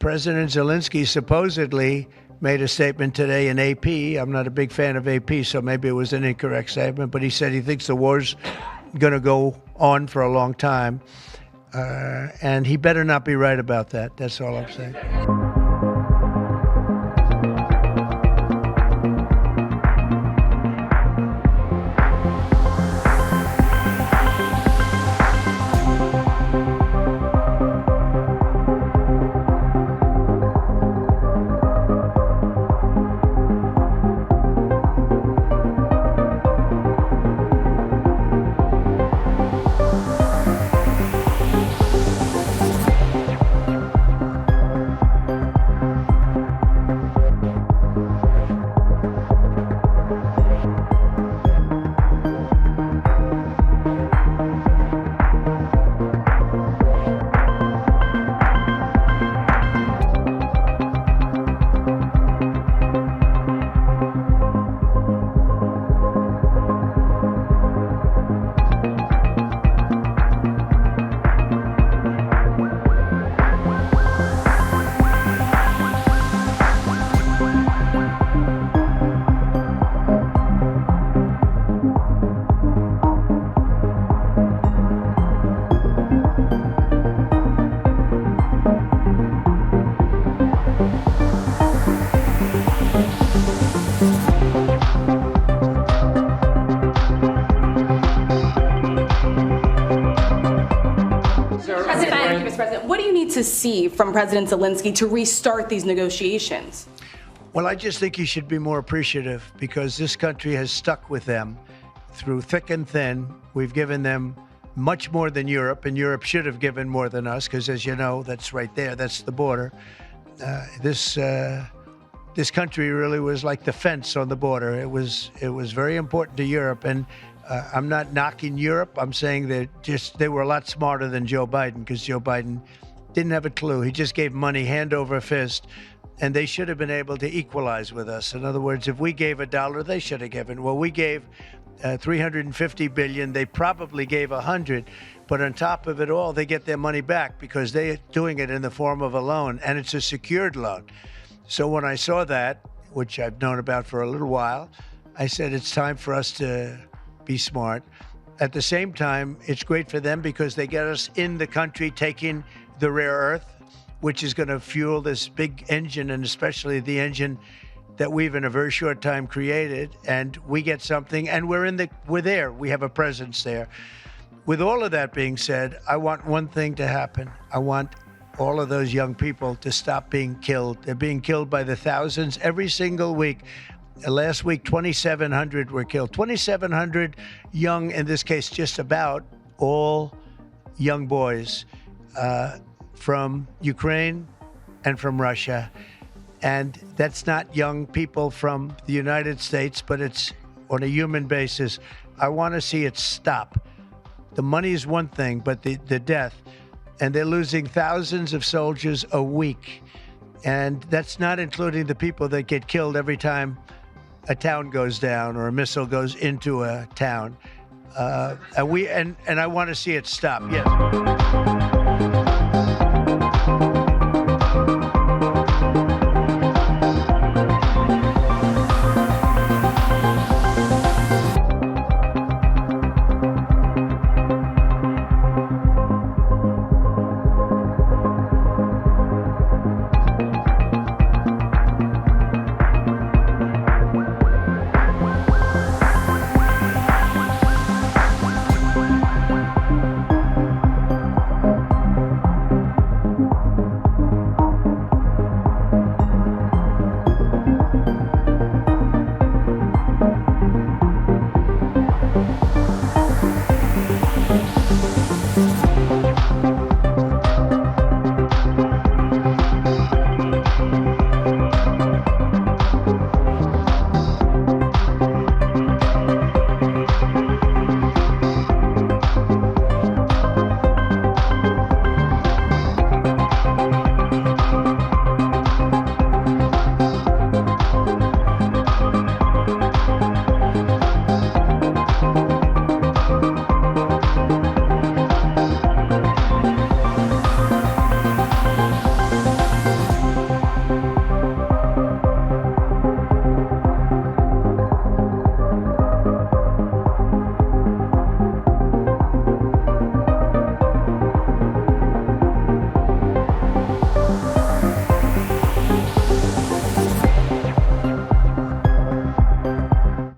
President Zelensky supposedly made a statement today in AP. I'm not a big fan of AP, so maybe it was an incorrect statement, but he said he thinks the war's going to go on for a long time. And he better not be right about that. That's all I'm saying. What do you need to see from President Zelensky to restart these negotiations? Well, I just think he should be more appreciative because this country has stuck with them through thick and thin. We've given them much more than Europe, and Europe should have given more than us because, as you know, that's right there. That's the border. This country really was like the fence on the border. It was very important to Europe, and I'm not knocking Europe. I'm saying they were a lot smarter than Joe Biden because Joe Biden didn't have a clue. He just gave money hand over fist, and they should have been able to equalize with us. In other words, if we gave $1, they should have given. Well, we gave 350 billion. They probably gave 100, but on top of it all, they get their money back because they're doing it in the form of a loan, and it's a secured loan. So when I saw that, which I've known about for a little while, I said it's time for us to be smart. At the same time, it's great for them because they get us in the country taking the rare earth, which is going to fuel this big engine, and especially the engine that we've in a very short time created. And we get something, and we're there. We have a presence there. With all of that being said, I want one thing to happen. I want all of those young people to stop being killed. They're being killed by the thousands every single week. Last week, 2,700 were killed. 2,700 young, in this case, just about all young boys from Ukraine and from Russia. And that's not young people from the United States, but it's on a human basis. I want to see it stop. The money is one thing, but the death. And they're losing thousands of soldiers a week. And that's not including the people that get killed every time a town goes down or a missile goes into a town. And I want to see it stop, yes.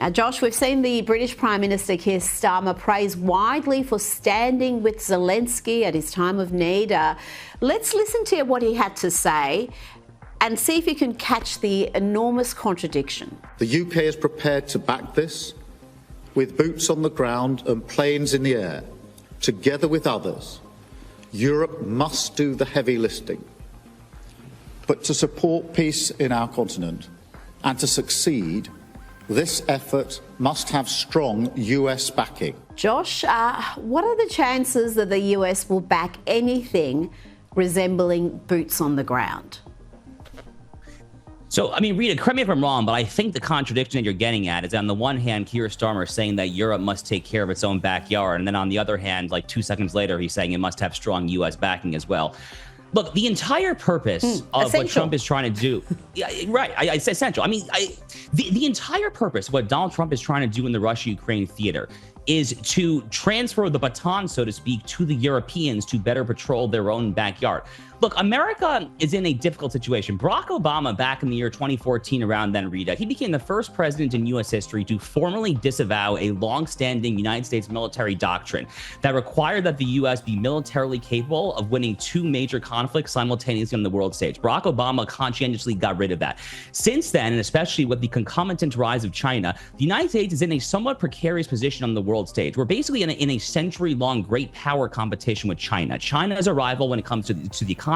Now, Josh, we've seen the British Prime Minister Keir Starmer praised widely for standing with Zelensky at his time of need. Let's listen to what he had to say and see if you can catch the enormous contradiction. The UK is prepared to back this with boots on the ground and planes in the air. Together with others, Europe must do the heavy lifting. But to support peace in our continent and to succeed, this effort must have strong US backing. Josh, what are the chances that the US will back anything resembling boots on the ground? So, I mean, Rita, correct me if I'm wrong, but I think the contradiction that you're getting at is on the one hand, Keir Starmer saying that Europe must take care of its own backyard. And then on the other hand, like 2 seconds later, he's saying it must have strong U.S. backing as well. Look, the entire purpose of what Trump is trying to do, right, it's essential. I mean, the entire purpose of what Donald Trump is trying to do in the Russia-Ukraine theater is to transfer the baton, so to speak, to the Europeans to better patrol their own backyard. Look, America is in a difficult situation. Barack Obama, back in the year 2014, around then, Rita, he became the first president in U.S. history to formally disavow a long-standing United States military doctrine that required that the U.S. be militarily capable of winning 2 major conflicts simultaneously on the world stage. Barack Obama conscientiously got rid of that. Since then, and especially with the concomitant rise of China, the United States is in a somewhat precarious position on the world stage. We're basically in a century-long great power competition with China. China is a rival when it comes to the economy,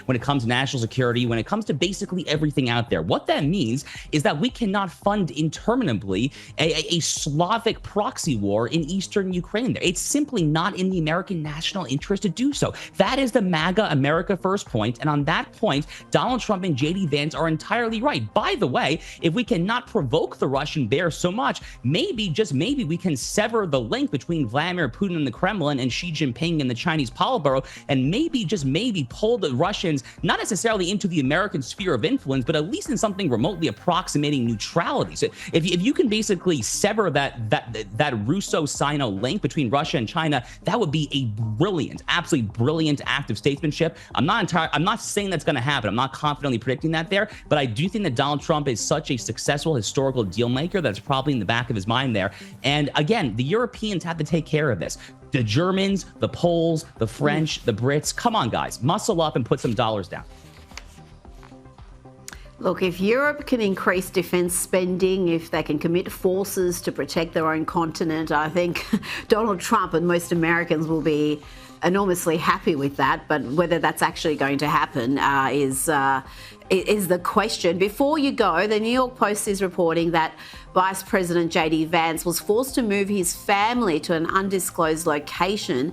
when it comes to national security, when it comes to basically everything out there. What that means is that we cannot fund interminably a Slavic proxy war in eastern Ukraine. It's simply not in the American national interest to do so. That is the MAGA America First point, and on that point, Donald Trump and JD Vance are entirely right. By the way, if we cannot provoke the Russian bear so much, maybe, just maybe, we can sever the link between Vladimir Putin and the Kremlin and Xi Jinping and the Chinese Politburo, and maybe, just maybe, pull the Russians not necessarily into the American sphere of influence, but at least in something remotely approximating neutrality. So if you can basically sever that Russo-Sino link between Russia and China, that would be a brilliant, absolutely brilliant act of statesmanship. I'm not saying that's going to happen. I'm not confidently predicting that there, but I do think that Donald Trump is such a successful historical deal maker that's probably in the back of his mind there. And again, the Europeans have to take care of this. The Germans, the Poles, the French, the Brits, come on, guys, muscle up and put some dollars down. Look, if Europe can increase defence spending, if they can commit forces to protect their own continent, I think Donald Trump and most Americans will be enormously happy with that. But whether that's actually going to happen is the question. Before you go, the New York Post is reporting that Vice President JD Vance was forced to move his family to an undisclosed location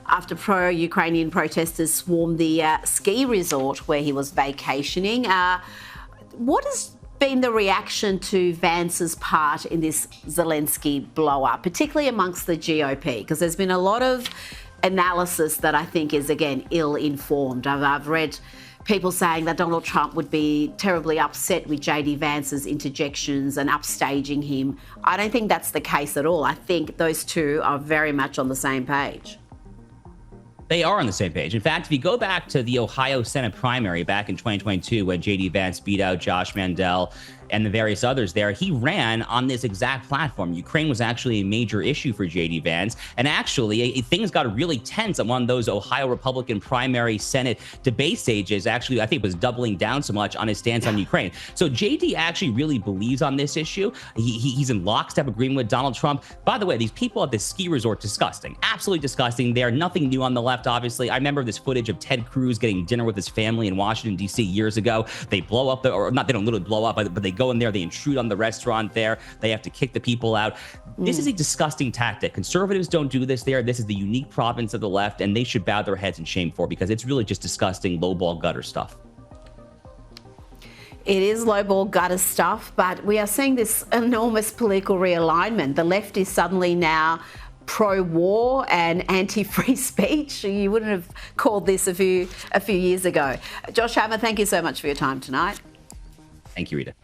after pro-Ukrainian protesters swarmed the ski resort where he was vacationing. What has been the reaction to Vance's part in this Zelensky blow-up, particularly amongst the GOP? Because there's been a lot of analysis that I think is, again, ill-informed. I've read people saying that Donald Trump would be terribly upset with JD Vance's interjections and upstaging him. I don't think that's the case at all. I think those two are very much on the same page. They are on the same page. In fact, if you go back to the Ohio Senate primary back in 2022, when JD Vance beat out Josh Mandel and the various others there, he ran on this exact platform. Ukraine was actually a major issue for JD Vance. And actually, things got really tense on one of those Ohio Republican primary Senate debate stages. Actually, I think was doubling down so much on his stance on Ukraine. So JD actually really believes on this issue. He's in lockstep agreement with Donald Trump. By the way, these people at this ski resort, disgusting, absolutely disgusting. They're nothing new on the left, obviously. I remember this footage of Ted Cruz getting dinner with his family in Washington, D.C. years ago. They blow up, or not, they don't literally blow up, but they go in there, they intrude on the restaurant there, they have to kick the people out. This is a disgusting tactic. Conservatives don't do this there. This is the unique province of the left, and they should bow their heads in shame for, because it's really just disgusting lowball gutter stuff. It is lowball gutter stuff, but we are seeing this enormous political realignment. The left is suddenly now pro-war and anti-free speech. You wouldn't have called this a few years ago. Josh Hammer, thank you so much for your time tonight. Thank you, Rita.